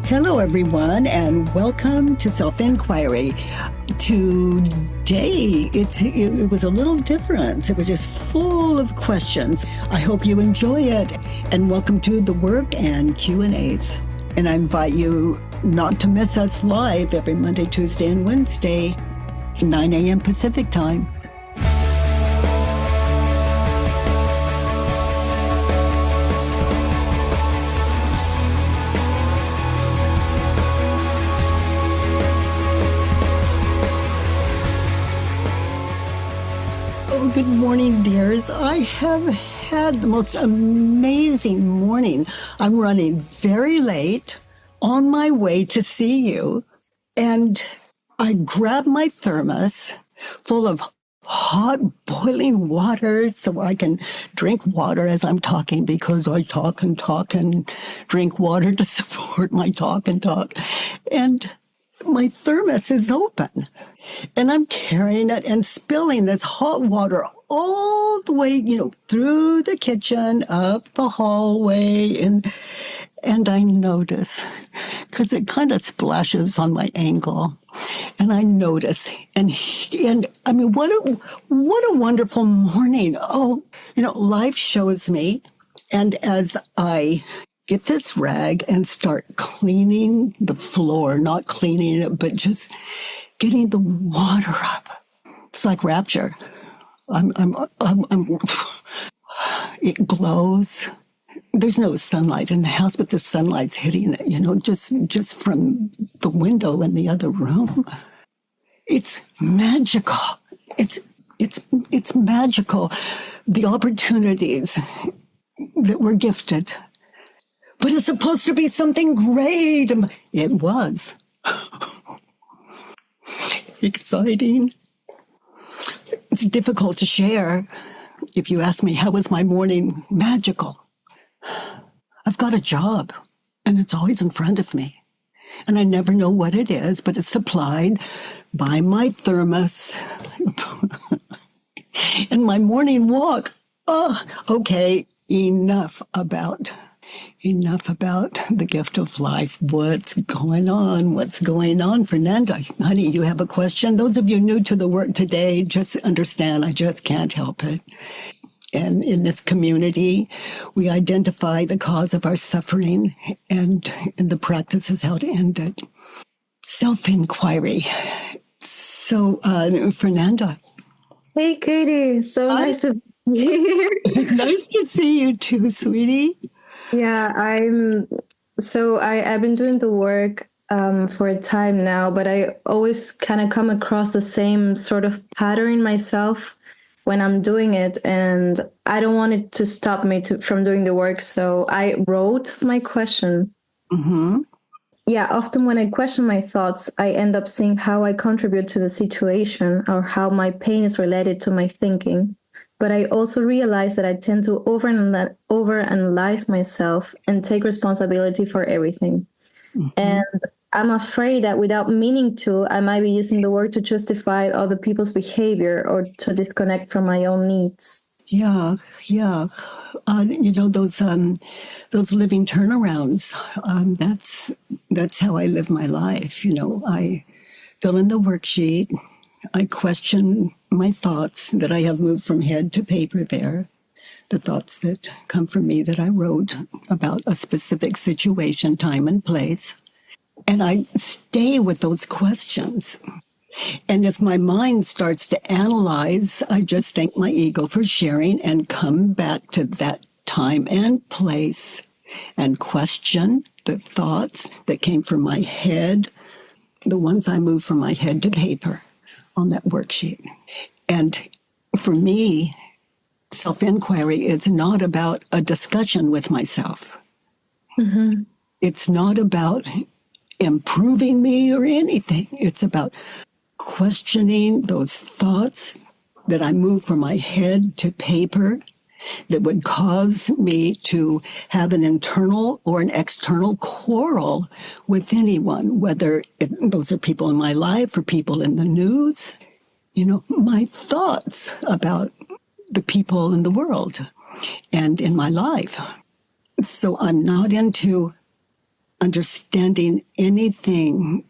Hello, everyone, and welcome to Self-Inquiry. Today, it was a little different. It was just full of questions. I hope you enjoy it, and welcome to the work and Q&As. And I invite you not to miss us live every Monday, Tuesday, and Wednesday, 9 a.m. Pacific time. Good morning, dears. I have had the most amazing morning. I'm running very late on my way to see you, and I grab my thermos full of hot boiling water so I can drink water as I'm talking, because I talk and drink water to support my talk. And my thermos is open, and I'm carrying it and spilling this hot water all the way, through the kitchen, up the hallway, and I notice, because it kind of splashes on my ankle, and I notice, and I mean, what a wonderful morning. Oh, life shows me, and as I get this rag and start cleaning the floor, not cleaning it, but just getting the water up. It's like rapture. It glows. There's no sunlight in the house, but the sunlight's hitting it, just from the window in the other room. It's magical. It's magical. The opportunities that we're gifted. But it's supposed to be something great. It was. Exciting. It's difficult to share. If you ask me, how was my morning? Magical. I've got a job, and it's always in front of me. And I never know what it is, but it's supplied by my thermos and my morning walk. Oh, okay, enough about the gift of life. What's going on? Fernanda, honey, you have a question? Those of you new to the work today, just understand, I just can't help it. And in this community, we identify the cause of our suffering, and the practice is how to end it. Self-inquiry. So, Fernanda. Hey, Katie. So nice to be here. Nice to see you too, sweetie. Yeah, I've been doing the work for a time now, but I always kind of come across the same sort of pattern myself when I'm doing it, and I don't want it to stop me from doing the work. So I wrote my question. Mm-hmm. Yeah, often when I question my thoughts, I end up seeing how I contribute to the situation or how my pain is related to my thinking. But I also realize that I tend to overanalyze myself and take responsibility for everything. Mm-hmm. And I'm afraid that without meaning to, I might be using the word to justify other people's behavior or to disconnect from my own needs. Yeah. Those living turnarounds. That's how I live my life. I fill in the worksheet. I question my thoughts that I have moved from head to paper there, the thoughts that come from me that I wrote about a specific situation, time and place. And I stay with those questions. And if my mind starts to analyze, I just thank my ego for sharing and come back to that time and place and question the thoughts that came from my head, the ones I moved from my head to paper on that worksheet. And for me, self-inquiry is not about a discussion with myself. Mm-hmm. It's not about improving me or anything. It's about questioning those thoughts that I move from my head to paper that would cause me to have an internal or an external quarrel with anyone, whether those are people in my life or people in the news. My thoughts about the people in the world and in my life. So I'm not into understanding anything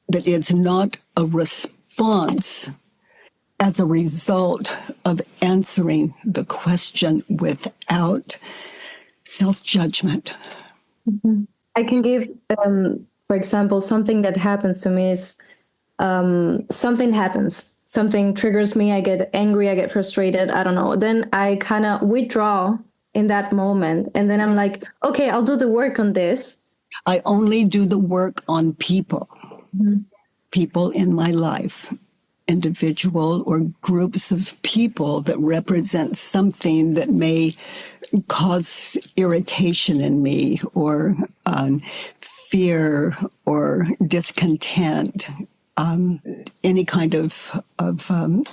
that is not a response as a result of answering the question without self-judgment. Mm-hmm. I can give, for example, something that happens to me is something happens. Something triggers me. I get angry. I get frustrated. I don't know. Then I kind of withdraw in that moment. And then I'm like, okay, I'll do the work on this. I only do the work on people, people in my life, individual or groups of people that represent something that may cause irritation in me or fear or discontent, any kind of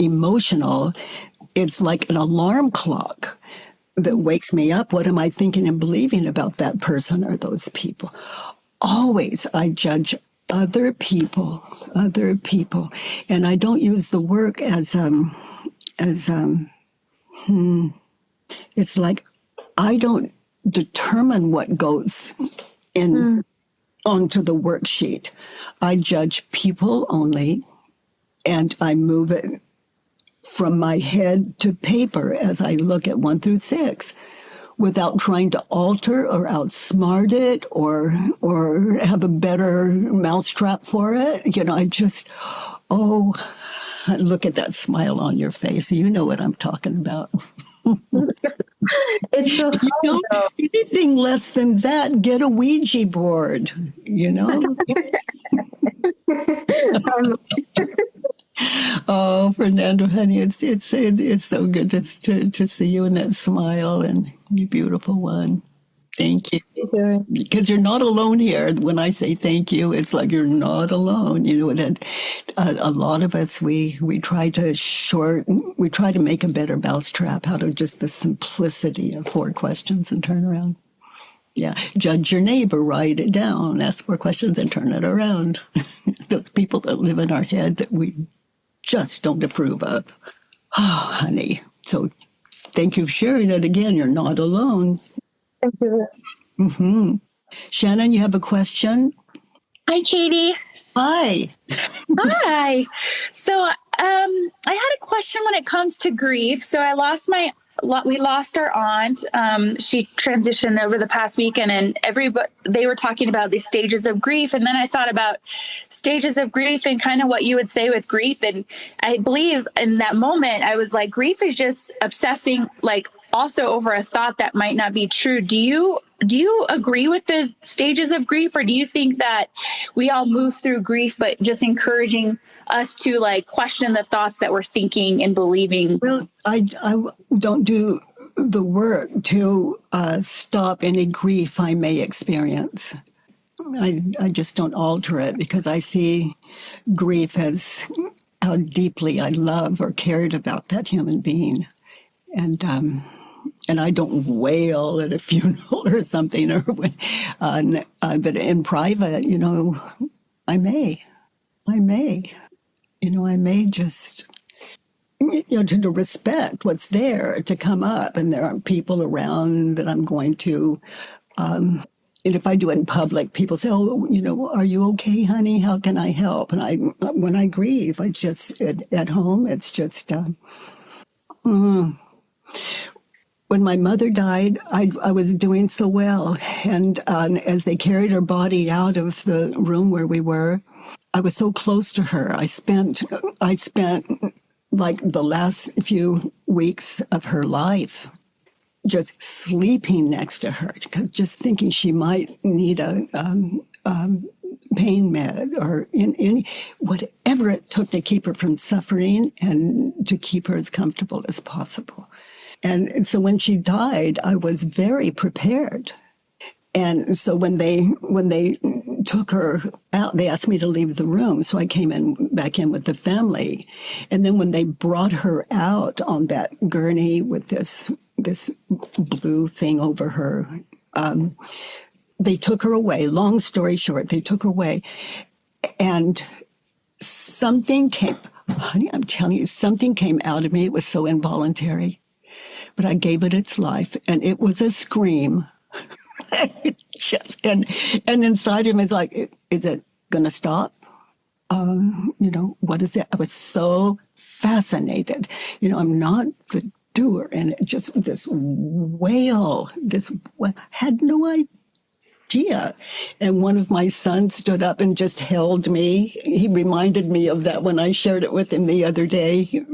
emotional. It's like an alarm clock that wakes me up. What am I thinking and believing about that person or those people? Always I judge other people, and I don't use the work as it's like I don't determine what goes in onto the worksheet. I judge people only, and I move it from my head to paper as I look at 1 through 6, without trying to alter or outsmart it or have a better mousetrap for it. You know, I just, oh, look at that smile on your face. You know what I'm talking about. It's so fun, anything less than that, get a Ouija board, you know? Oh, Fernando, honey, it's so good to see you in that smile, and you beautiful one. Thank you. Because you're not alone here. When I say thank you, it's like you're not alone. You know, that a lot of us, we try to make a better mousetrap out of just the simplicity of 4 questions and turn around. Yeah. Judge your neighbor, write it down, ask 4 questions and turn it around. Those people that live in our head that we just don't approve of. Oh, honey. So thank you for sharing it again. You're not alone. Thank you. Mm-hmm. Shannon, you have a question? Hi, Katie. Hi. Hi. So I had a question when it comes to grief. So we lost our aunt. She transitioned over the past weekend, and they were talking about the stages of grief. And then I thought about stages of grief and kind of what you would say with grief. And I believe in that moment, I was like, grief is just obsessing, like also over a thought that might not be true. Do you agree with the stages of grief, or do you think that we all move through grief, but just encouraging us to like question the thoughts that we're thinking and believing? Well, I don't do the work to stop any grief I may experience. I just don't alter it because I see grief as how deeply I love or cared about that human being. And I don't wail at a funeral or something, but in private, you know, I may just, you know, to respect what's there, to come up, and there are people around that I'm going to, and if I do it in public, people say, oh, you know, are you okay, honey? How can I help? And when I grieve, I just, at home, it's just, when my mother died, I was doing so well. And as they carried her body out of the room where we were, I was so close to her. I spent like the last few weeks of her life just sleeping next to her, just thinking she might need a pain med or in whatever it took to keep her from suffering and to keep her as comfortable as possible. And so when she died, I was very prepared. And so when they took her out, they asked me to leave the room. So I came back in with the family. And then when they brought her out on that gurney with this blue thing over her, they took her away. Long story short, they took her away. And something came, honey, I'm telling you, something came out of me. It was so involuntary. But I gave it its life, and it was a scream. Just and inside him is like, is it gonna stop? What is it? I was so fascinated. I'm not the doer, and it just this wail, had no idea. And one of my sons stood up and just held me. He reminded me of that when I shared it with him the other day.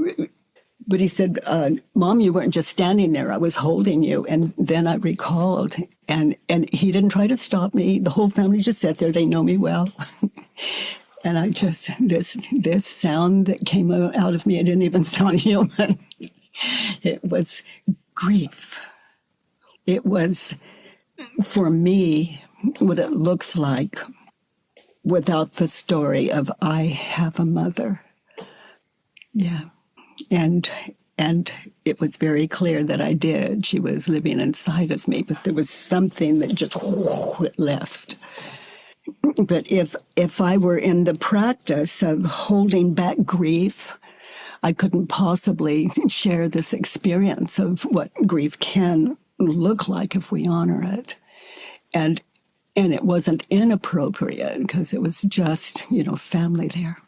But he said, Mom, you weren't just standing there. I was holding you. And then I recalled, and he didn't try to stop me. The whole family just sat there. They know me well. And I just, this sound that came out of me, it didn't even sound human. It was grief. It was, for me, what it looks like without the story of I have a mother. Yeah. And it was very clear that I did. She was living inside of me, but there was something that just left. But if I were in the practice of holding back grief, I couldn't possibly share this experience of what grief can look like if we honor it. And it wasn't inappropriate because it was just, family there.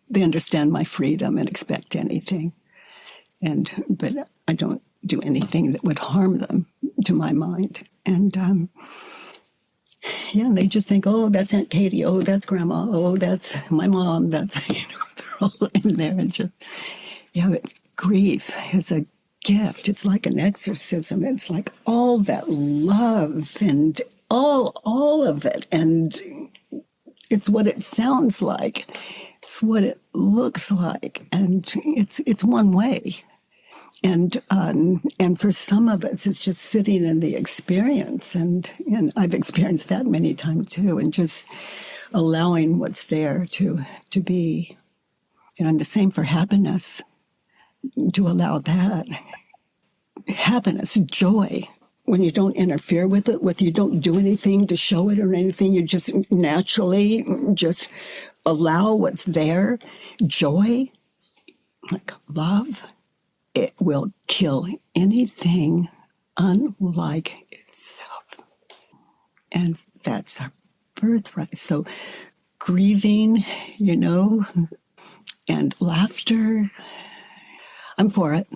They understand my freedom and expect anything. But I don't do anything that would harm them, to my mind. And and they just think, oh, that's Aunt Katie. Oh, that's Grandma. Oh, that's my mom. That's, they're all in there. And just, but grief is a gift. It's like an exorcism. It's like all that love and all of it. And it's what it sounds like. It's what it looks like. And it's one way. And for some of us, it's just sitting in the experience, and I've experienced that many times too, and just allowing what's there to be, and the same for happiness, to allow that happiness, joy, when you don't interfere with it, you don't do anything to show it or anything, you just naturally just allow what's there, joy, like love. It will kill anything unlike itself. And that's our birthright. So grieving, and laughter, I'm for it.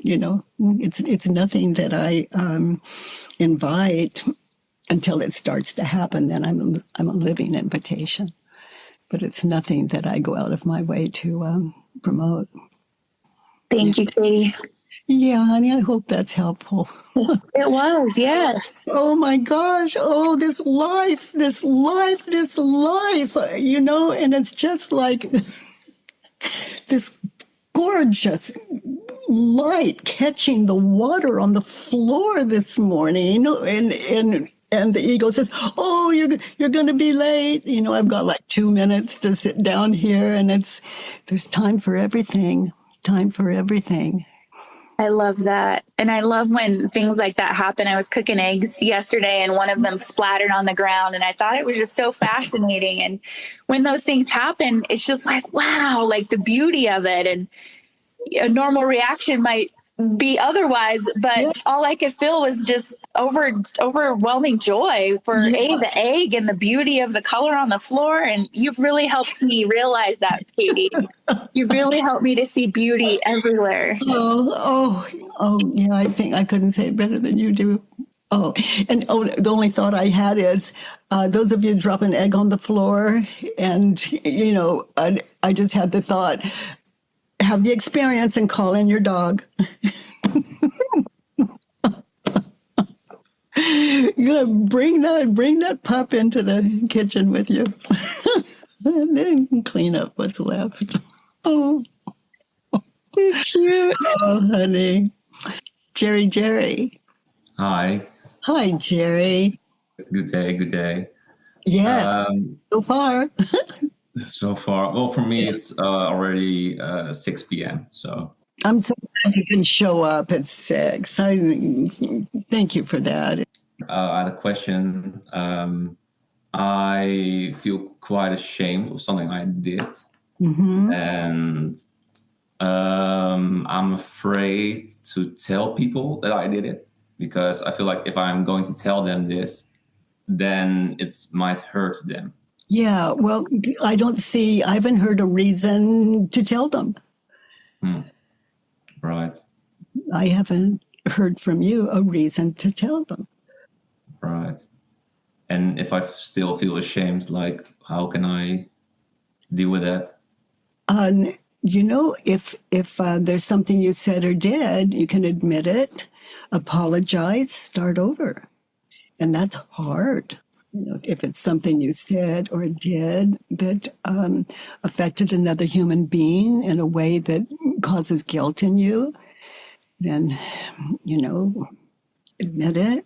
It's nothing that I invite until it starts to happen. Then I'm a living invitation. But it's nothing that I go out of my way to promote. Thank you, Katie. Yeah, honey, I hope that's helpful. It was, yes. Oh my gosh. Oh, this life, and it's just like this gorgeous light catching the water on the floor this morning, and the eagle says, "Oh, you're going to be late." I've got like 2 minutes to sit down here, and there's time for everything. Time for everything. I love that. And I love when things like that happen. I was cooking eggs yesterday and one of them splattered on the ground, and I thought it was just so fascinating. And when those things happen, it's just like, wow, like the beauty of it. And a normal reaction might be otherwise, but all I could feel was just overwhelming joy for the egg and the beauty of the color on the floor. And you've really helped me realize that, Katie. You've really helped me to see beauty everywhere. Oh, yeah, I think I couldn't say it better than you do. Oh, and the only thought I had is those of you drop an egg on the floor, and, I just had the thought, have the experience and call in your dog. Bring that pup into the kitchen with you. And then you can clean up what's left. Oh, cute. Oh, honey. Jerry. Hi, Jerry. good day. Yes, so far. So far, well, for me, it's already 6 p.m. So I'm so glad you can show up at 6. Thank you for that. I had a question. I feel quite ashamed of something I did, and I'm afraid to tell people that I did it because I feel like if I'm going to tell them this, then it might hurt them. Yeah, well, I haven't heard a reason to tell them. Right. I haven't heard from you a reason to tell them. Right. And if I still feel ashamed, like, how can I deal with that? If there's something you said or did, you can admit it, apologize, start over. And that's hard. If it's something you said or did that affected another human being in a way that causes guilt in you, then, admit it,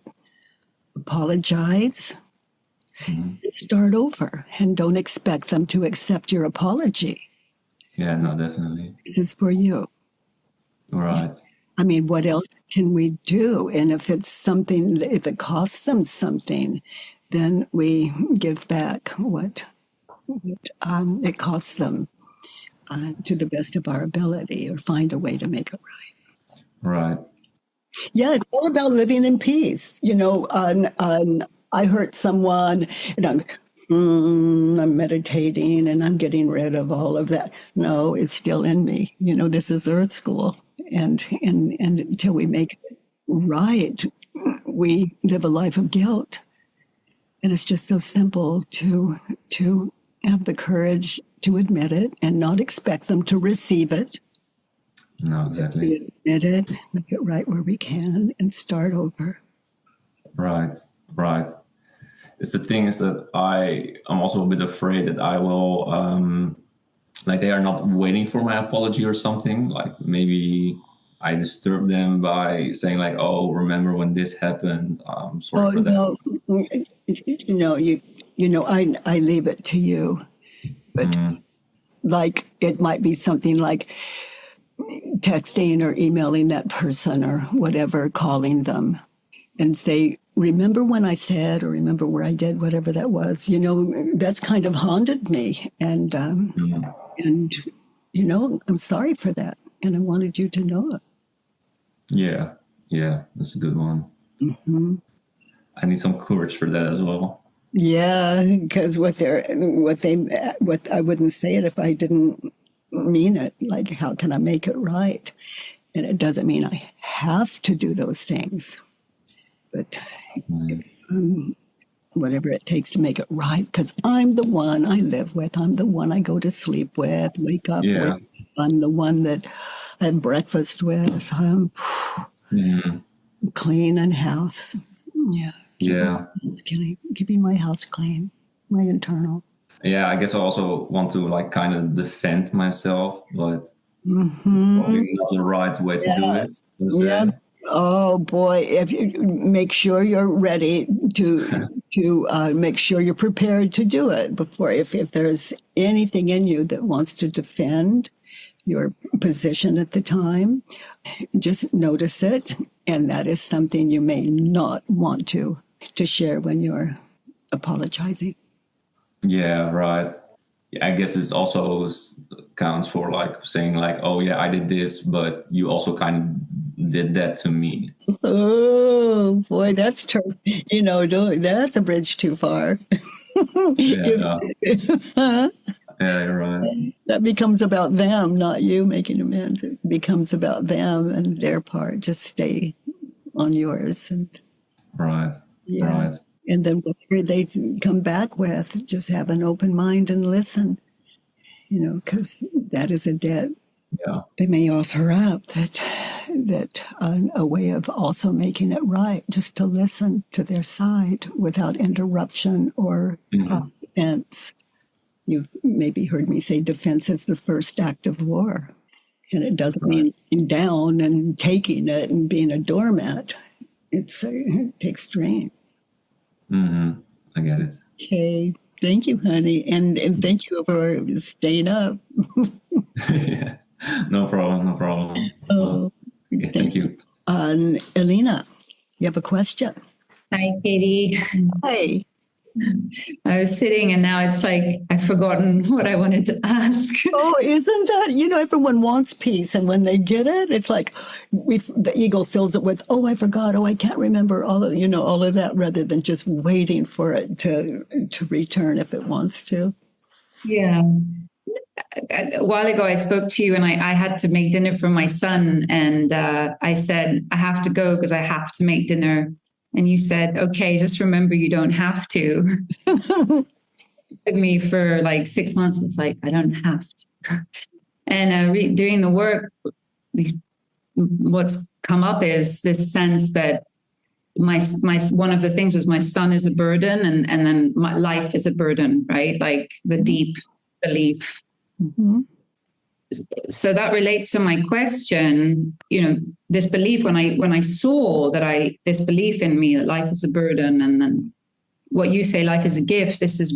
apologize, start over, and don't expect them to accept your apology. Yeah, no, definitely. This is for you. Right. I mean, what else can we do? And if it costs them something, then we give back what it costs them to the best of our ability, or find a way to make it right. Right. Yeah, it's all about living in peace. I hurt someone, and I'm meditating and I'm getting rid of all of that. No, it's still in me. This is Earth School, and until we make it right, we live a life of guilt. And it's just so simple to have the courage to admit it and not expect them to receive it. No, exactly. Admit it, make it right where we can, and start over. Right. It's the thing is that I'm also a bit afraid that I will, like, they are not waiting for my apology or something. Like, maybe I disturb them by saying, like, oh, remember when this happened? I'm sorry for that. No, I leave it to you. But like, it might be something like texting or emailing that person or whatever, calling them and say, remember when I said, or remember where I did, whatever that was, that's kind of haunted me. And I'm sorry for that. And I wanted you to know it. Yeah, that's a good one. I need some courage for that as well. Yeah, because what I wouldn't say it if I didn't mean it. Like, how can I make it right? And it doesn't mean I have to do those things, but whatever it takes to make it right, because I'm the one I live with. I'm the one I go to sleep with, wake up with. I'm the one that I have breakfast with. I'm clean and house. Yeah. Keeping my house clean, my internal. Yeah, I guess I also want to, like, kind of defend myself, but probably not the right way to do it. So yeah. Oh boy! If you make sure you're ready to make sure you're prepared to do it before, if there's anything in you that wants to defend your position at the time, just notice it, and that is something you may not want to share when you're apologizing. Yeah, right. I guess it also counts for, like, saying, like, oh yeah, I did this, but you also kind of did that to me. Oh boy, that's true. That's a bridge too far. Yeah. Yeah, you're right. That becomes about them, not you making amends. It becomes about them and their part. Just stay on yours. And right. And then whatever they come back with, just have an open mind and listen, because that is a debt. Yeah. They may offer up that a way of also making it right, just to listen to their side without interruption or offense. You've maybe heard me say defense is the first act of war. And it doesn't mean sitting down and taking it and being a doormat. It takes strength. I get it. Okay. Thank you, honey. And thank you for staying up. Yeah. No problem. Oh, okay, thank you. Elena, you have a question? Hi, Katie. Hey. I was sitting and now it's like I've forgotten what I wanted to ask. Oh, isn't that, everyone wants peace. And when they get it, it's like the ego fills it with, oh, I forgot. Oh, I can't remember all of that, rather than just waiting for it to return if it wants to. Yeah. A while ago, I spoke to you and I had to make dinner for my son. And I said, I have to go because I have to make dinner. And you said, okay, just remember you don't have to. With me for like 6 months. It's like, I don't have to. And doing the work, what's come up is this sense that my one of the things was my son is a burden, and then my life is a burden, right? Like the deep belief. Mm-hmm. So that relates to my question, this belief when I saw that this belief in me that life is a burden, and then what you say, life is a gift. This has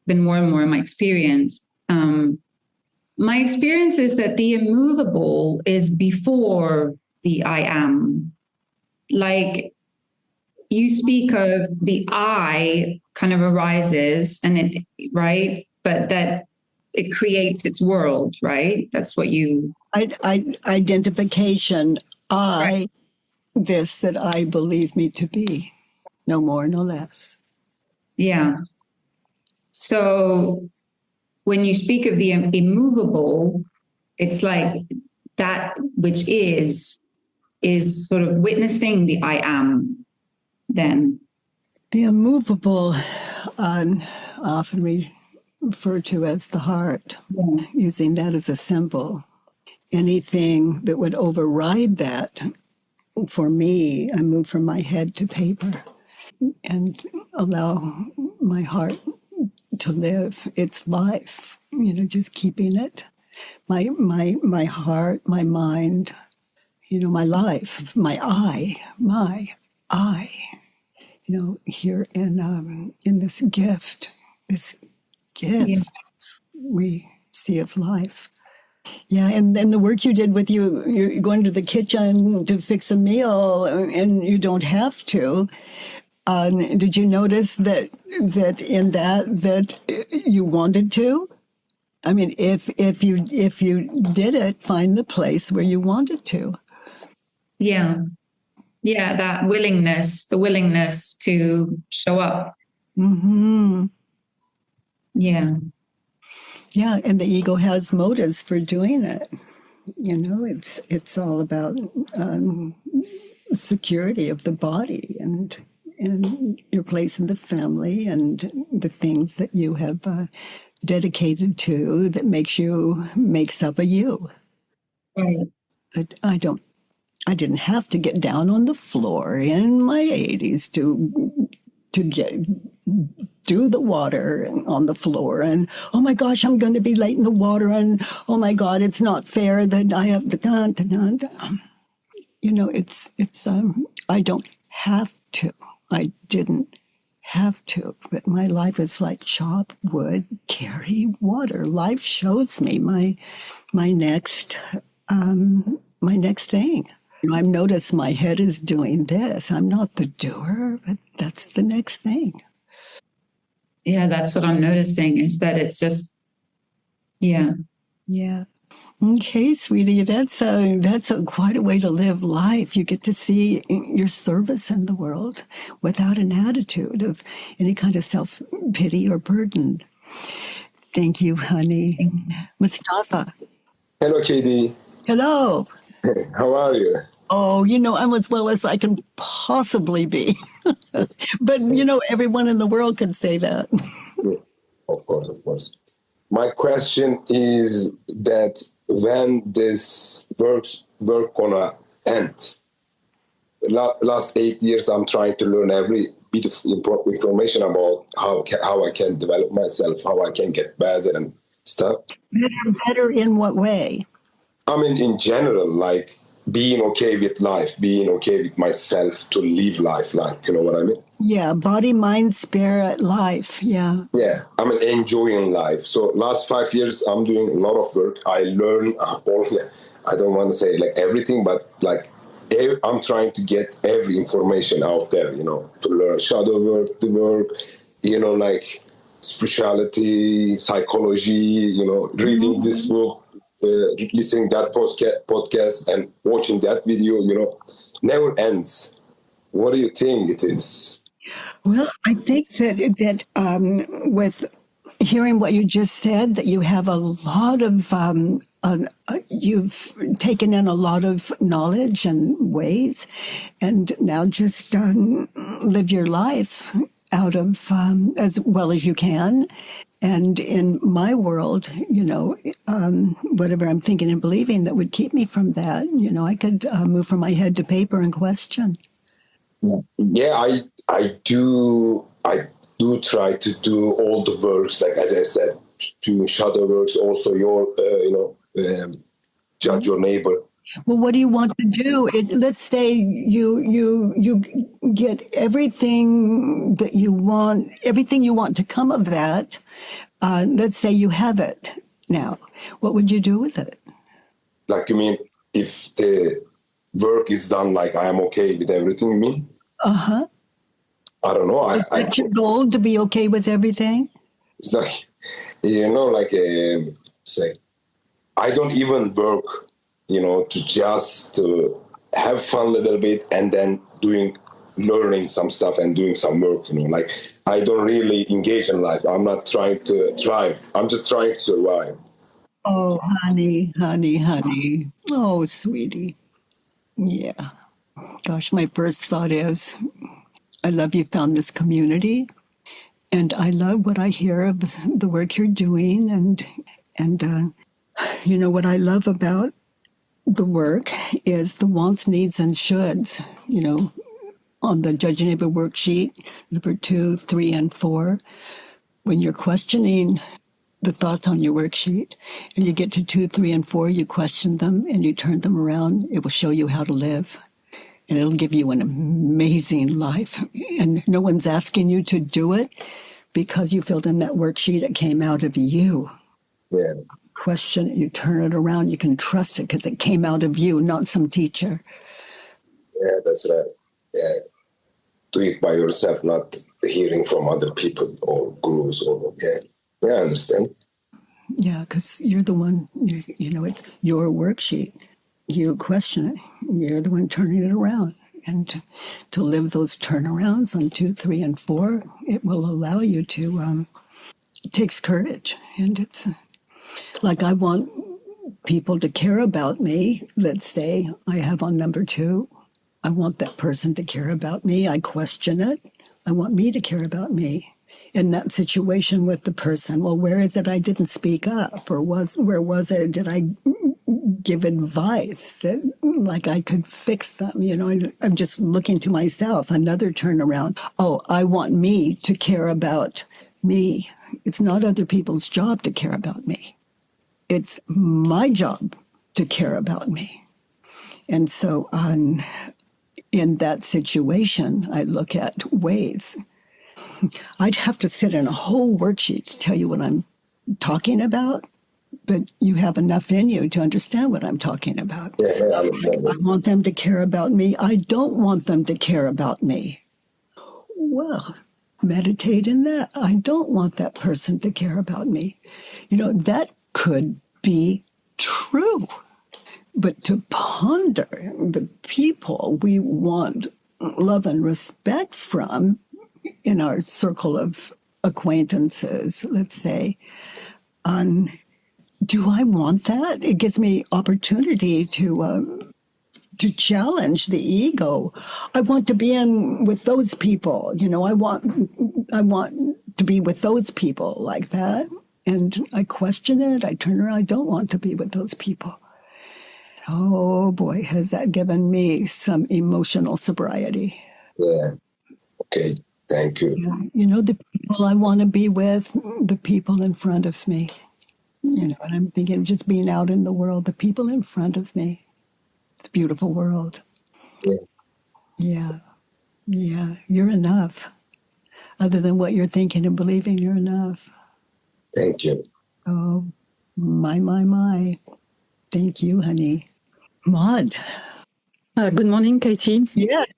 been more and more in my experience. My experience is that the immovable is before the I am. Like you speak of the I kind of arises and it, right? But that it creates its world, right? That's what you... Identification, I, this that I believe me to be, no more, no less. Yeah. So when you speak of the immovable, it's like that which is sort of witnessing the I am then. The immovable, often referred to as the heart, using that as a symbol. Anything that would override that, for me, I move from my head to paper and allow my heart to live its life, just keeping it. My heart, my mind, my life, my I, here in this gift, Yeah. we see as life. Yeah, and then the work you did with you're going to the kitchen to fix a meal, and you don't have to. Did you notice that in that you wanted to? I mean, if you did it, find the place where you wanted to. Yeah. Yeah, that the willingness to show up. Mm-hmm. Yeah. Yeah, and the ego has motives for doing it. It's all about security of the body and your place in the family and the things that you have dedicated to that makes up a you. Right. But I didn't have to get down on the floor in my 80s to do the water on the floor, and oh my gosh, I'm going to be late in the water, and oh my God, it's not fair that I have the I don't have to. I didn't have to, but my life is like chop wood, carry water. Life shows me my next thing. I've noticed my head is doing this. I'm not the doer, but that's the next thing. Yeah, that's what I'm noticing, is that it's just, yeah. Yeah. Okay, sweetie, that's quite a way to live life. You get to see your service in the world without an attitude of any kind of self-pity or burden. Thank you, honey. Mustafa. Hello, Katie. Hello. How are you? Oh, I'm as well as I can possibly be. But, everyone in the world can say that. Of course. My question is that when this work gonna end? Last 8 years, I'm trying to learn every bit of information about how I can develop myself, how I can get better and stuff. Better in what way? I mean, in general, like being okay with life, being okay with myself to live life, like, you know what I mean? Yeah, body, mind, spirit, life, yeah. Yeah, I mean, enjoying life. So last 5 years, I'm doing a lot of work. I learn I don't want to say like everything, but like I'm trying to get every information out there, to learn shadow work, the work, like spirituality, psychology, reading this book, listening that podcast and watching that video, never ends. What do you think it is? Well, I think that with hearing what you just said, that you have a lot of you've taken in a lot of knowledge and ways, and now just live your life out of as well as you can. And in my world, whatever I'm thinking and believing that would keep me from that, I could move from my head to paper and question. Yeah, I do try to do all the works, like as I said, doing shadow works, also your judge your neighbor. Well, what do you want to do? Let's say you get everything that you want, everything you want to come of that. Let's say you have it now. What would you do with it? Like, you mean if the work is done, like I am okay with everything, you mean? Uh-huh. I don't know. Is that your goal, to be okay with everything? It's like, say, I don't even work, to just have fun a little bit and then learning some stuff and doing some work, like I don't really engage in life. I'm not trying to thrive. I'm just trying to survive. Oh, honey. Oh, sweetie. Yeah. Gosh, my first thought is, I love you found this community, and I love what I hear of the work you're doing, and what I love about the work is the wants, needs, and shoulds. On the Judge Your Neighbor worksheet, number 2, 3, and 4, when you're questioning the thoughts on your worksheet, and you get to 2, 3, and 4, you question them and you turn them around. It will show you how to live. And it'll give you an amazing life. And no one's asking you to do it because you filled in that worksheet. It came out of you. Yeah. Question it, you turn it around, you can trust it because it came out of you, not some teacher. Yeah, that's right. Yeah. Do it by yourself, not hearing from other people or gurus or, I understand. Yeah, because you're the one, it's your worksheet. You question it. You're the one turning it around. And to live those turnarounds on 2, 3, and 4, it will allow you to, it takes courage. And it's like I want people to care about me. Let's say I have on number 2. I want that person to care about me. I question it. I want me to care about me. In that situation with the person, well, where is it I didn't speak up? Or where was it? Did I give advice that like I could fix them? I'm just looking to myself, another turnaround. Oh, I want me to care about me. It's not other people's job to care about me. It's my job to care about me. And so in that situation, I look at ways. I'd have to sit in a whole worksheet to tell you what I'm talking about, but you have enough in you to understand what I'm talking about. Yeah, I understand. I want them to care about me. I don't want them to care about me. Well, meditate in that. I don't want that person to care about me. That could be true. But to ponder the people we want love and respect from in our circle of acquaintances, let's say, do I want that? It gives me opportunity to challenge the ego. I want to be in with those people. I want to be with those people like that. And I question it. I turn around. I don't want to be with those people. Oh boy, has that given me some emotional sobriety. Yeah. Okay. Thank you. Yeah. The people I want to be with, the people in front of me. And I'm thinking of just being out in the world, the people in front of me. It's a beautiful world. Yeah. Yeah. You're enough. Other than what you're thinking and believing, you're enough. Thank you. Oh, my. Thank you, honey. Maud. Good morning, Katie. Yes.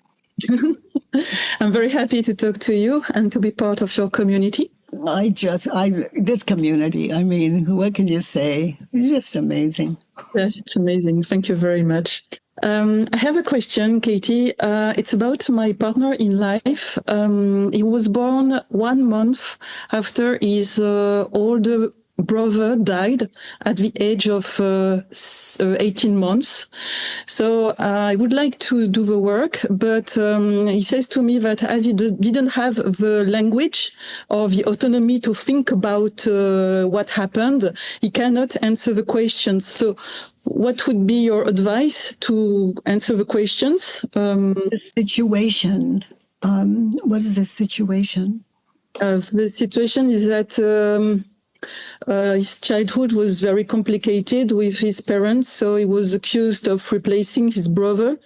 I'm very happy to talk to you and to be part of your community. This community, I mean, what can you say? It's just amazing. Yes, it's amazing. Thank you very much. I have a question, Katie. It's about my partner in life. He was born 1 month after his older brother died at the age of 18 months. So I would like to do the work, but he says to me that as he didn't have the language or the autonomy to think about what happened, he cannot answer the questions. So what would be your advice to answer the questions? The situation. What is the situation? The situation is that his childhood was very complicated with his parents, so he was accused of replacing his brother.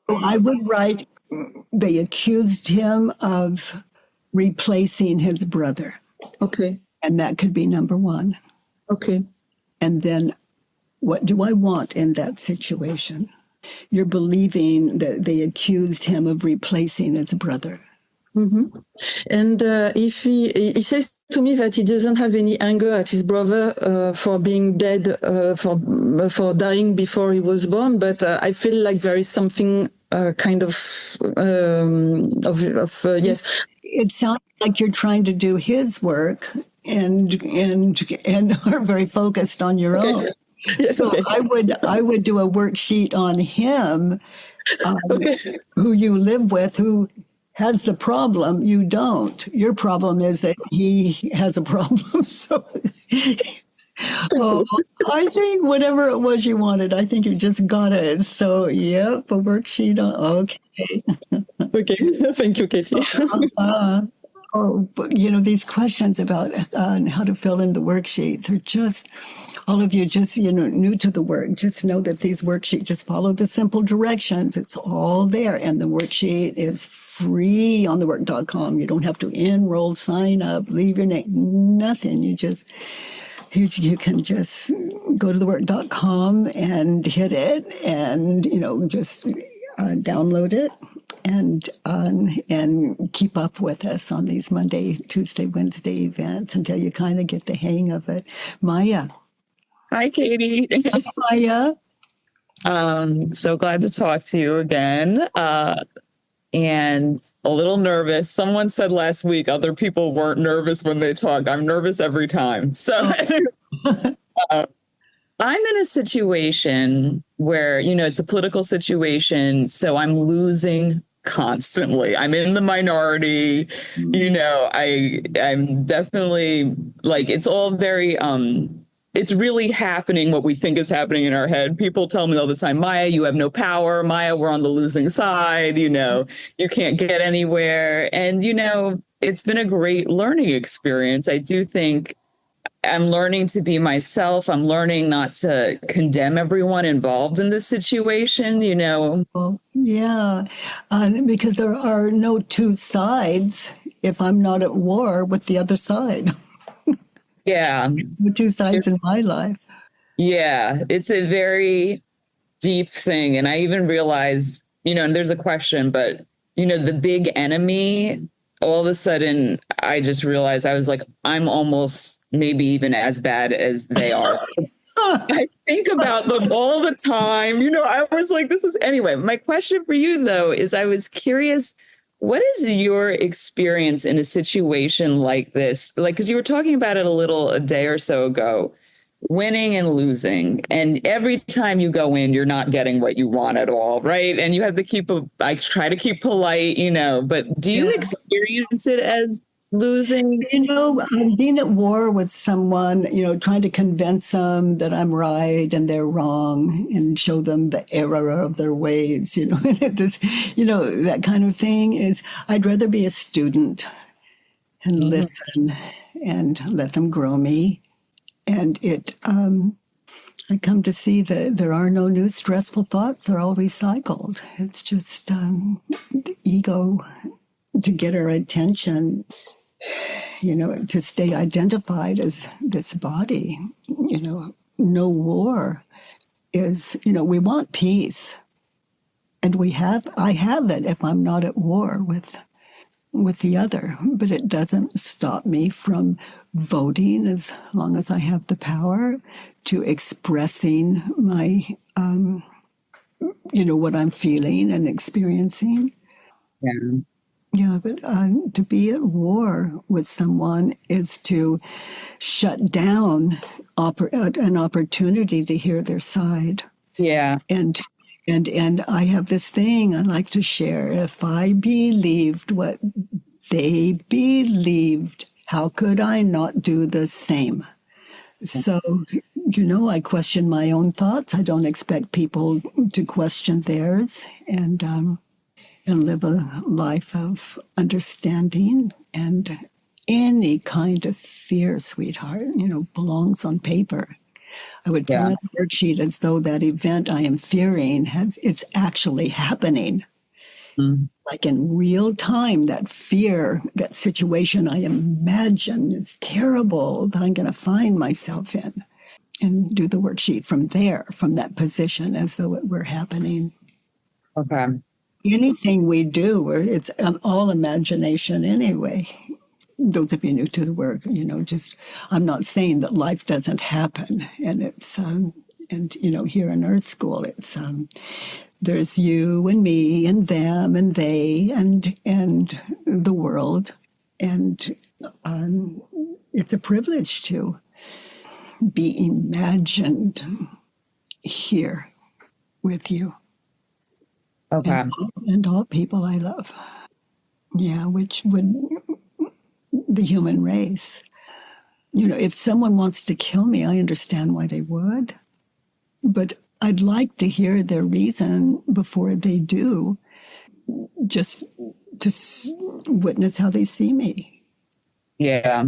I would write, they accused him of replacing his brother. Okay. And that could be number one. Okay. And then, what do I want in that situation? You're believing that they accused him of replacing his brother. Mm-hmm. And if he says to me that he doesn't have any anger at his brother for being dead, for dying before he was born, but I feel like there is something kind of yes. It sounds like you're trying to do his work and are very focused on your own. Yes, so okay. I would do a worksheet on him, who you live with, who has the problem. You don't. Your problem is that he has a problem. So I think whatever it was you wanted, I think you just got it. So, yep, a worksheet on. Okay. Okay. Thank you, Katie. These questions about how to fill in the worksheet, they're just, all of you just, new to the work, just know that these worksheets, just follow the simple directions. It's all there. And the worksheet is free on thework.com. You don't have to enroll, sign up, leave your name, nothing. You can just go to thework.com and hit it and, just download it. And keep up with us on these Monday, Tuesday, Wednesday events until you kind of get the hang of it. Maya. Hi, Katie. Maya. So glad to talk to you again. And a little nervous. Someone said last week other people weren't nervous when they talked. I'm nervous every time. So I'm in a situation where, it's a political situation. So I'm losing constantly. I'm in the minority. I'm definitely it's all very, it's really happening what we think is happening in our head. People tell me all the time, Maya, you have no power. Maya, we're on the losing side. You can't get anywhere. And, it's been a great learning experience. I do think I'm learning to be myself. I'm learning not to condemn everyone involved in this situation, Well, yeah, because there are no two sides if I'm not at war with the other side. Yeah. Two sides in my life. Yeah, it's a very deep thing. And I even realized, and there's a question, but, the big enemy, all of a sudden, I just realized I was like, I'm almost maybe even as bad as they are. I think about them all the time. I was like, anyway, my question for you, though, is I was curious, what is your experience in a situation like this? Because you were talking about it a day or so ago, winning and losing. And every time you go in, you're not getting what you want at all, right? And you have to I try to keep polite, but do you experience it as losing? Being at war with someone, trying to convince them that I'm right and they're wrong and show them the error of their ways, and it just, that kind of thing is, I'd rather be a student and listen and let them grow me. And I come to see that there are no new stressful thoughts. They're all recycled. It's just the ego to get our attention, to stay identified as this body. No war is, we want peace. I have it if I'm not at war with the other, but it doesn't stop me from voting as long as I have the power, to expressing my, what I'm feeling and experiencing. Yeah. Yeah, but to be at war with someone is to shut down an opportunity to hear their side. Yeah. And I have this thing I like to share. If I believed what they believed, how could I not do the same? So, I question my own thoughts. I don't expect people to question theirs, and live a life of understanding. And any kind of fear, sweetheart, belongs on paper. I would fill out a worksheet as though that event I am fearing it's actually happening. Mm. Like in real time, that fear, that situation I imagine is terrible that I'm going to find myself in, and do the worksheet from there, from that position, as though it were happening. Okay. Anything we do, it's all imagination anyway. Those of you new to the work, I'm not saying that life doesn't happen. And it's, here in Earth School, it's, there's you and me and them and they and the world. And it's a privilege to be imagined here with you. Okay. And all people I love. Yeah, which would the human race. If someone wants to kill me, I understand why they would. But I'd like to hear their reason before they do, just to witness how they see me. Yeah.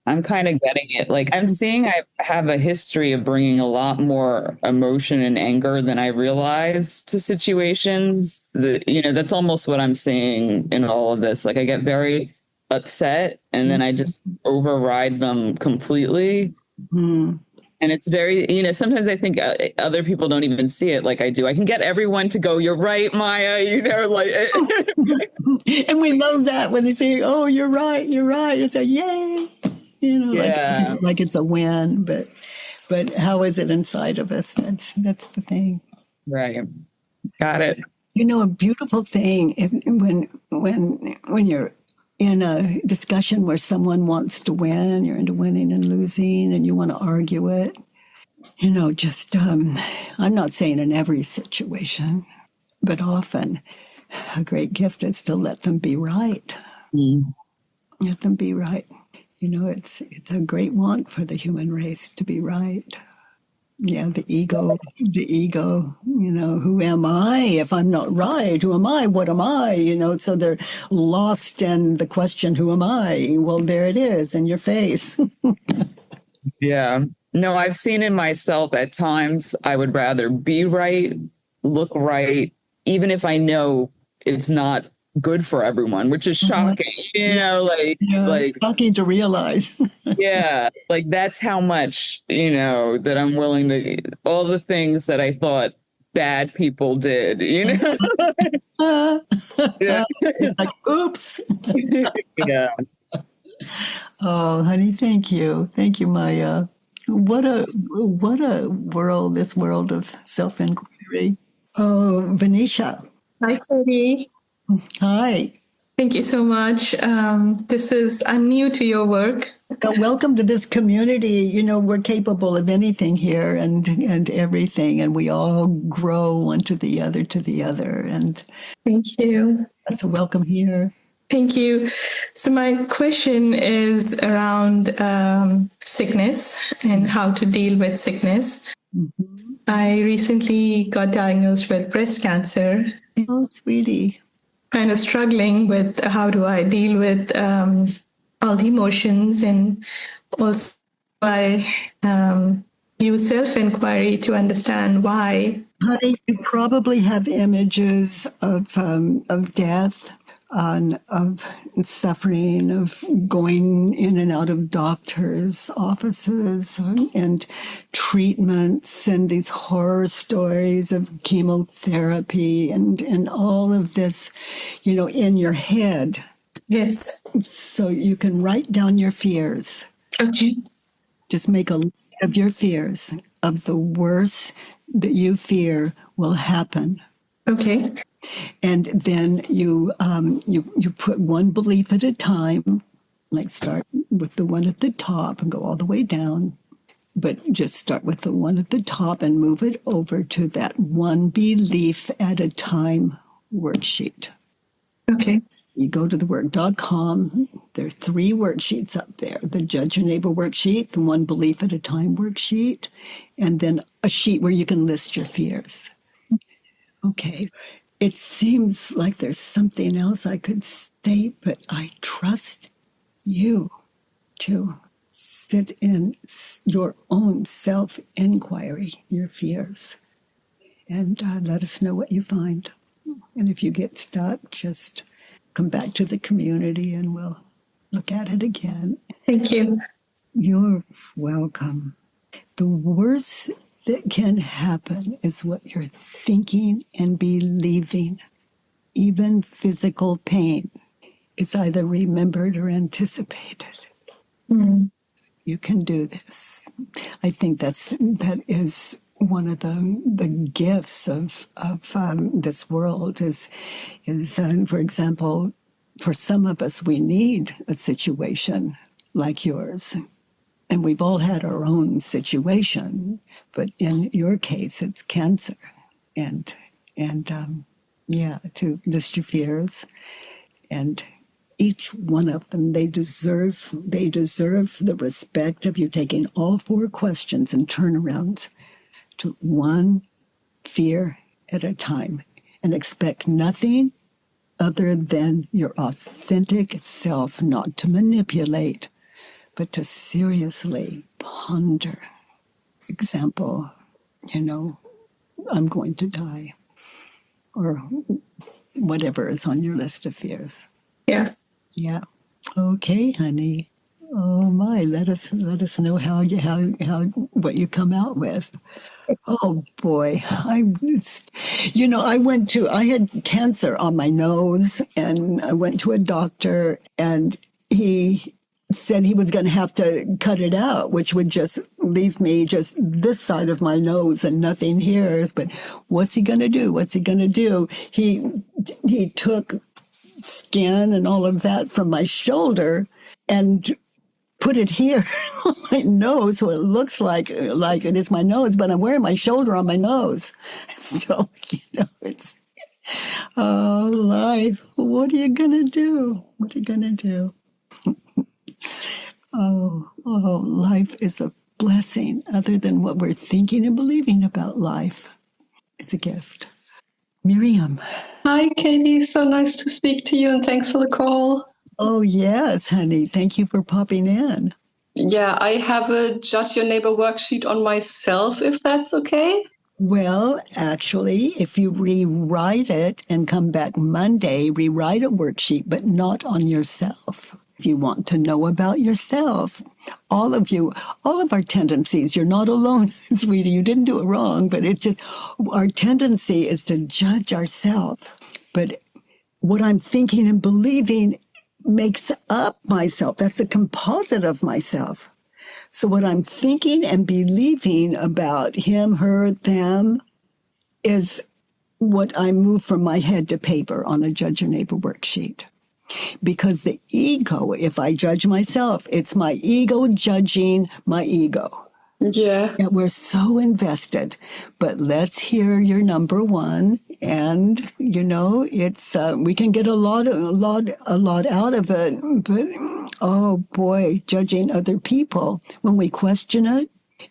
I'm kind of getting it. Like, I'm seeing I have a history of bringing a lot more emotion and anger than I realize to situations. That's almost what I'm seeing in all of this. Like, I get very upset and then I just override them completely. Mm. And it's very, sometimes I think other people don't even see it like I do. I can get everyone to go, "You're right, Maya," like. And we love that when they say, "Oh, you're right, you're right." It's a yay. Like it's a win, but how is it inside of us? That's the thing. Right. Got it. A beautiful thing when you're in a discussion where someone wants to win, you're into winning and losing, and you want to argue it. I'm not saying in every situation, but often a great gift is to let them be right. Mm. Let them be right. It's a great want for the human race to be right. Yeah, the ego, who am I if I'm not right? Who am I? What am I? So they're lost in the question, who am I? Well, there it is in your face. Yeah. No, I've seen in myself at times I would rather be right, look right, even if I know it's not good for everyone, which is shocking, like shocking to realize. Yeah, like that's how much, that I'm willing to, all the things that I thought bad people did, Yeah. Like, oops. Yeah. Oh, honey, thank you. Thank you, Maya. What a world, this world of self-inquiry. Oh, Venetia. Hi, Cody. Hi. Thank you so much. I'm new to your work. Welcome to this community. We're capable of anything here and everything, and we all grow one to the other. And thank you. So welcome here. Thank you. So my question is around sickness and how to deal with sickness. Mm-hmm. I recently got diagnosed with breast cancer. Oh, sweetie. Kind of struggling with how do I deal with all the emotions, and also I use self-inquiry to understand why. Honey, you probably have images of death of suffering, of going in and out of doctors' offices and treatments and these horror stories of chemotherapy and all of this, in your head. Yes. So you can write down your fears. Okay. Just make a list of your fears, of the worst that you fear will happen. Okay. And then you put one belief at a time, like start with the one at the top and go all the way down. But just start with the one at the top and move it over to that one belief at a time worksheet. Okay. You go to thework.com. There are 3 worksheets up there. The Judge Your Neighbor worksheet, the One Belief at a Time worksheet, and then a sheet where you can list your fears. Okay. It seems like there's something else I could say, but I trust you to sit in your own self-inquiry, your fears, and let us know what you find. And if you get stuck, just come back to the community and we'll look at it again. Thank you. You're welcome. The worst that can happen is what you're thinking and believing. Even physical pain is either remembered or anticipated. Mm. You can do this. I think that is one of the gifts of this world is for example, for some of us, we need a situation like yours. And we've all had our own situation, but in your case, it's cancer. And to list your fears, and each one of them, they deserve the respect of you taking all 4 questions and turnarounds to one fear at a time, and expect nothing other than your authentic self, not to manipulate, but to seriously ponder. Example, I'm going to die, or whatever is on your list of fears. Yeah. Yeah. Okay, honey. Oh my, let us know how what you come out with. Oh boy, I had cancer on my nose, and I went to a doctor, and he said he was going to have to cut it out, which would just leave me just this side of my nose and nothing here. But what's he going to do? What's he going to do? He took skin and all of that from my shoulder and put it here on my nose, so it looks like it is my nose, but I'm wearing my shoulder on my nose. So, it's life. What are you gonna do? What are you gonna do? Life is a blessing. Other than what we're thinking and believing about life, it's a gift. Miriam. Hi, Katie. So nice to speak to you, and thanks for the call. Oh, yes, honey. Thank you for popping in. Yeah, I have a Judge Your Neighbor worksheet on myself, if that's okay. Well, actually, if you rewrite it and come back Monday, rewrite a worksheet, but not on yourself. If you want to know about yourself, all of our tendencies, you're not alone, sweetie. You didn't do it wrong, but it's just our tendency is to judge ourselves. But what I'm thinking and believing makes up myself. That's the composite of myself. So what I'm thinking and believing about him, her, them is what I move from my head to paper on a Judge Your Neighbor worksheet. Because the ego, if I judge myself, it's my ego judging my ego. Yeah. We're so invested, but let's hear your number one. And, it's, we can get a lot out of it, but oh boy, judging other people, when we question it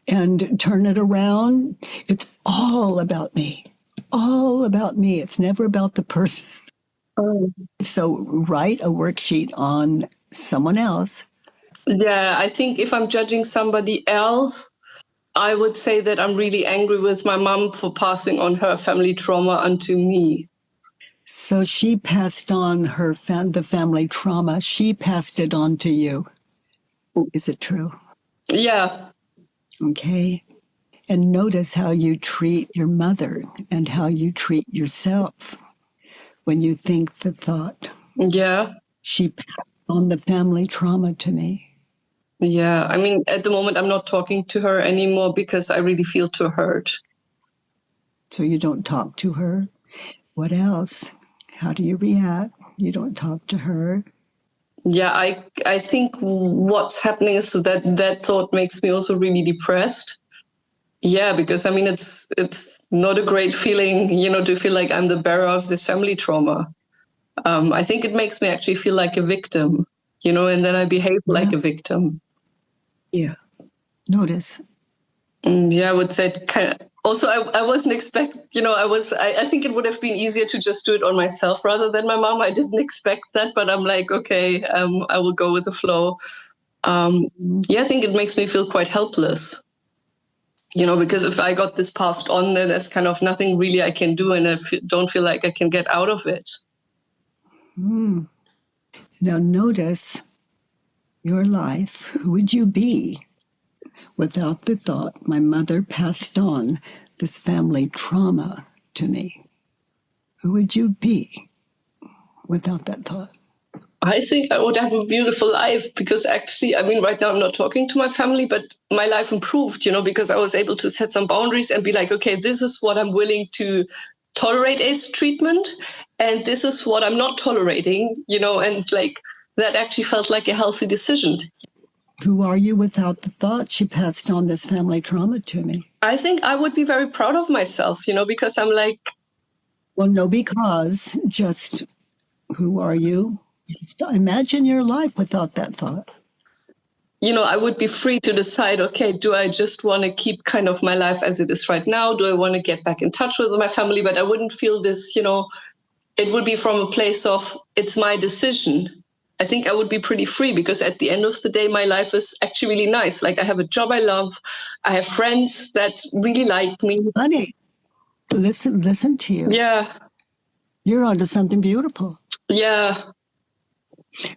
and turn it around, it's all about me, It's never about the person. Oh. So write a worksheet on someone else. Yeah, I think if I'm judging somebody else, I would say that I'm really angry with my mom for passing on her family trauma onto me. So she passed on the family trauma. She passed it on to you. Is it true? Yeah. Okay. And notice how you treat your mother and how you treat yourself when you think the thought. Yeah. She passed on the family trauma to me. Yeah. I mean, at the moment, I'm not talking to her anymore because I really feel too hurt. So you don't talk to her. What else? How do you react? You don't talk to her. Yeah, I think what's happening is that thought makes me also really depressed. Yeah, because I mean, it's not a great feeling, to feel like I'm the bearer of this family trauma. I think it makes me actually feel like a victim, and then I behave like a victim. Yeah. Notice. Yeah, I would say kind of. Also, I wasn't expect, I think it would have been easier to just do it on myself rather than my mom. I didn't expect that, but I'm like, okay, I will go with the flow. Yeah, I think it makes me feel quite helpless, because if I got this passed on, then there's kind of nothing really I can do, and I don't feel like I can get out of it. Now notice your life. Who would you be without the thought, my mother passed on this family trauma to me? Who would you be without that thought? I think I would have a beautiful life because actually, I mean, right now I'm not talking to my family, but my life improved, because I was able to set some boundaries and be like, okay, this is what I'm willing to tolerate as treatment, and this is what I'm not tolerating, and like that actually felt like a healthy decision. Who are you without the thought she passed on this family trauma to me? I think I would be very proud of myself, because I'm like... Well, no, because just who are you? Just imagine your life without that thought. I would be free to decide, okay, do I just want to keep kind of my life as it is right now? Do I want to get back in touch with my family? But I wouldn't feel this, it would be from a place of, it's my decision. I think I would be pretty free because at the end of the day, my life is actually really nice. Like I have a job I love. I have friends that really like me. Honey, listen to you. Yeah. You're onto something beautiful. Yeah.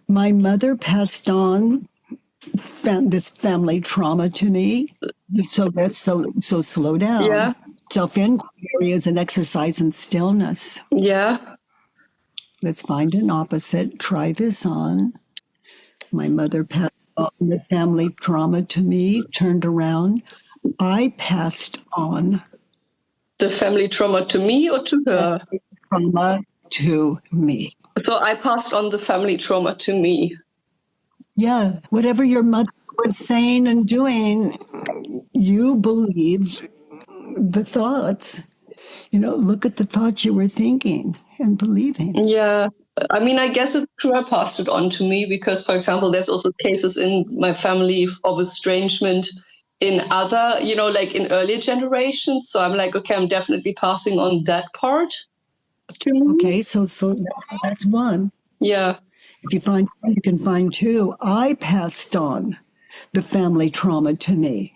My mother passed on this family trauma to me. So slow down. Yeah. Self-inquiry is an exercise in stillness. Yeah. Let's find an opposite. Try this on. My mother passed on the family trauma to me, turned around. I passed on the family trauma to me or to her? Trauma to me. So I passed on the family trauma to me. Yeah, whatever your mother was saying and doing, you believed the thoughts. Look at the thoughts you were thinking and believing. Yeah. I mean, I guess it's true I passed it on to me because, for example, there's also cases in my family of estrangement in other, like in earlier generations. So I'm like, okay, I'm definitely passing on that part to me. Okay, so that's one. Yeah. If you find one, you can find two. I passed on the family trauma to me.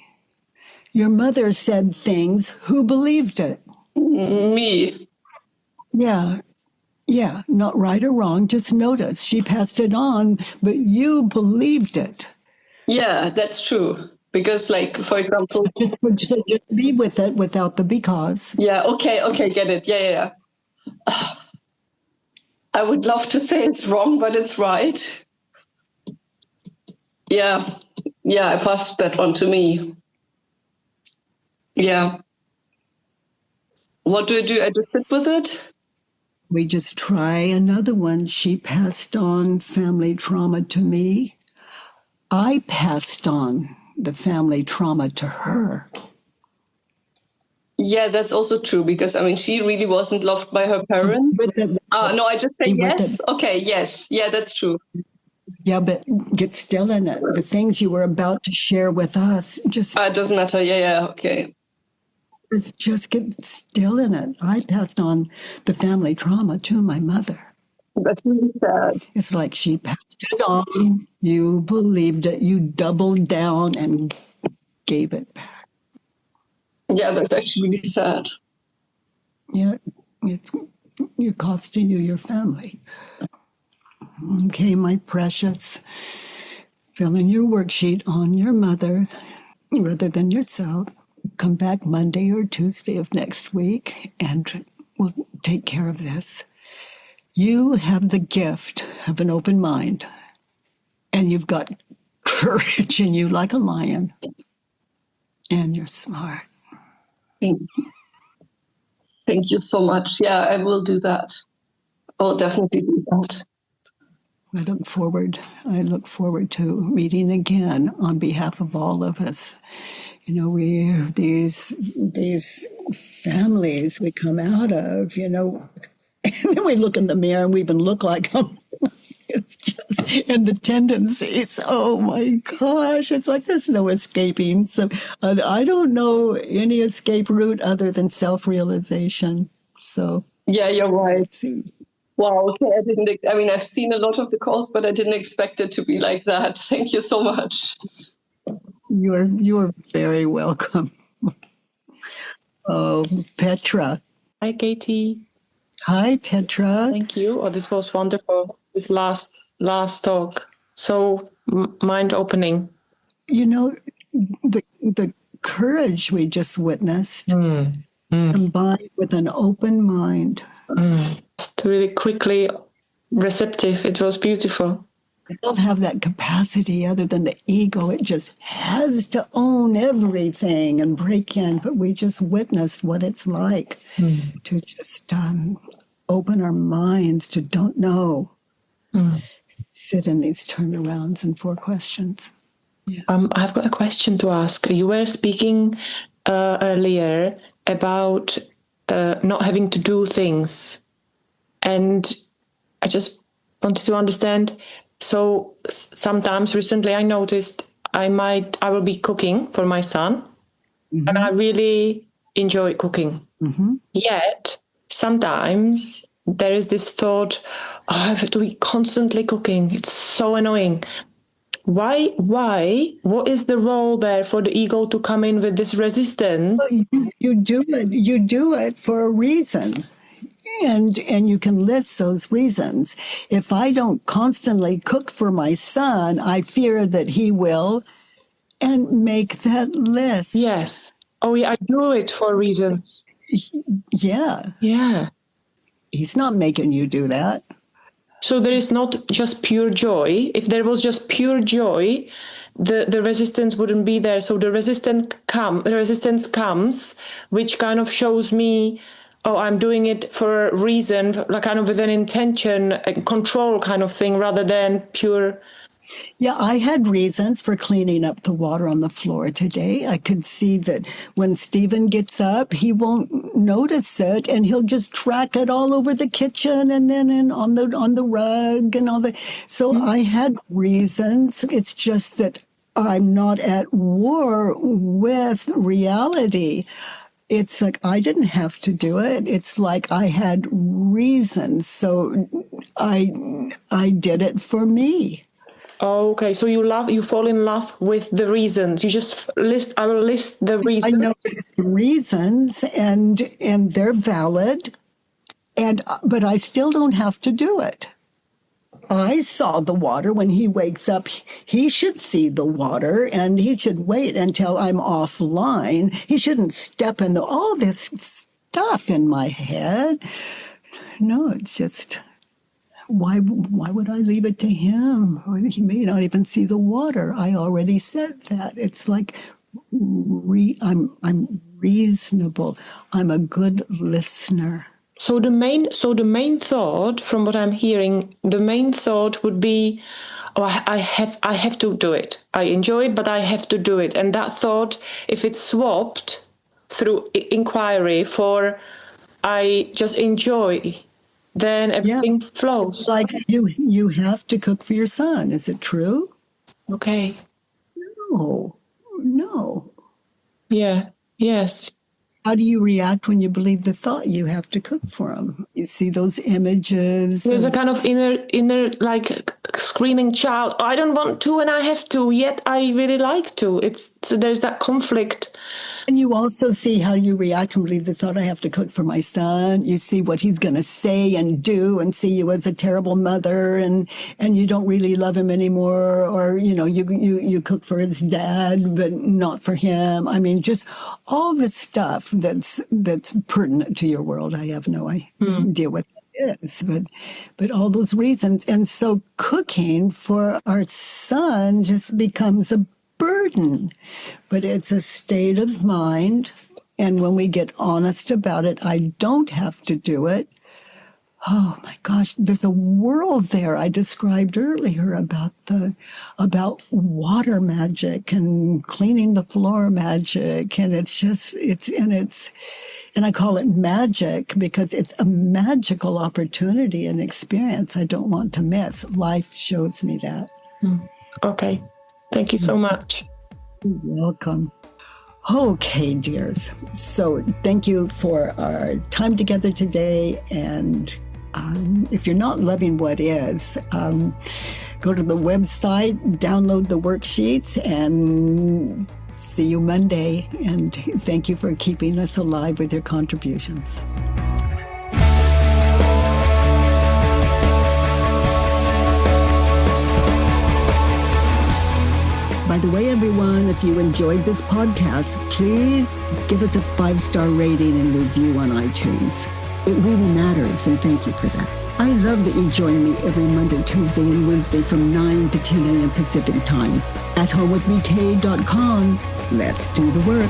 Your mother said things. Who believed it? Me. Yeah, not right or wrong. Just notice she passed it on, but you believed it. Yeah, that's true. Because, like, for example... Just be with it without the because. Yeah, okay, get it. Yeah. I would love to say it's wrong, but it's right. Yeah, I passed that on to me. Yeah. What do? I just sit with it? We just try another one. She passed on family trauma to me. I passed on the family trauma to her. Yeah, that's also true because, I mean, she really wasn't loved by her parents. No, I just say yes. Okay, yes. Yeah, that's true. Yeah, but get still in it. The things you were about to share with us, just... It doesn't matter. Yeah, okay. Just get still in it. I passed on the family trauma to my mother. That's really sad. It's like she passed it on. You believed it. You doubled down and gave it back. Yeah, that's actually really sad. Yeah, it's you're costing you your family. Okay, my precious, fill in your worksheet on your mother rather than yourself. Come back Monday or Tuesday of next week and we'll take care of this. You have the gift of an open mind and you've got courage in you like a lion. And you're smart. Thank you so much. Yeah, I will do that. I'll definitely do that. I look forward to meeting again on behalf of all of us. You know, we these families we come out of, you know, and then we look in the mirror and we even look like them. It's just, and the tendencies, oh my gosh, it's like there's no escaping. So I don't know any escape route other than self-realization. So yeah, you're right. Wow. Okay. I've seen a lot of the calls, but I didn't expect it to be like that. Thank you so much. You're very welcome. Oh, Petra. Hi, Katie. Hi, Petra. Thank you. Oh, this was wonderful. This last talk, so mind-opening. You know, the courage we just witnessed, combined with an open mind. It's really quickly receptive. It was beautiful. I don't have that capacity other than the ego. It just has to own everything and break in. But we just witnessed what it's like to just open our minds to don't know. Sit in these turnarounds and 4 questions. Yeah. I've got a question to ask. You were speaking earlier about not having to do things. And I just wanted to understand. So sometimes recently I noticed I will be cooking for my son, and I really enjoy cooking. Yet sometimes there is this thought, oh, I have to be constantly cooking. It's so annoying. Why? What is the role there for the ego to come in with this resistance? Well, you do it for a reason. And you can list those reasons. If I don't constantly cook for my son, I fear that he will, and make that list. Yes. Oh, yeah, I do it for reasons. Yeah. Yeah. He's not making you do that. So there is not just pure joy. If there was just pure joy, the resistance wouldn't be there. So the resistance comes, which kind of shows me, oh, I'm doing it for a reason, like kind of with an intention, a control kind of thing, rather than pure. Yeah, I had reasons for cleaning up the water on the floor today. I could see that when Stephen gets up, he won't notice it, and he'll just track it all over the kitchen and then on the rug and all that. So I had reasons. It's just that I'm not at war with reality. It's like I didn't have to do it. It's like I had reasons, so I did it for me. Okay, so you fall in love with the reasons. You just I will list the reasons. I know the reasons, and they're valid, but I still don't have to do it. I saw the water when he wakes up. He should see the water, and he should wait until I'm offline. He shouldn't step in all this stuff in my head. No, it's just... Why would I leave it to him? He may not even see the water. I already said that. It's like I'm reasonable. I'm a good listener. So the main thought, from what I'm hearing, the main thought would be, oh, I have to do it. I enjoy it, but I have to do it. And that thought, if it's swapped through inquiry for I just enjoy, then everything flows. Like you have to cook for your son. Is it true? Okay. No. Yeah. Yes. How do you react when you believe the thought you have to cook for him? You see those images. There's a kind of inner like screaming child. I don't want to and I have to, yet I really like to. So there's that conflict. And you also see how you react when you leave the thought, I have to cook for my son. You see what he's going to say and do, and see you as a terrible mother, and you don't really love him anymore. Or, you cook for his dad, but not for him. I mean, just all the stuff that's pertinent to your world. I have no idea what that is, but all those reasons. And so cooking for our son just becomes a burden, but it's a state of mind. And when we get honest about it, I don't have to do it. Oh my gosh, there's a world there I described earlier about water magic and cleaning the floor magic. And and I call it magic because it's a magical opportunity and experience I don't want to miss. Life shows me that. Okay. Thank you so much. You're welcome. Okay, dears. So thank you for our time together today. And if you're not loving what is, go to the website, download the worksheets, and see you Monday. And thank you for keeping us alive with your contributions. By the way, everyone, if you enjoyed this podcast, please give us a 5-star rating and review on iTunes. It really matters, and thank you for that. I love that you join me every Monday, Tuesday, and Wednesday from 9 to 10 a.m. Pacific time at homewithbk.com. Let's do the work.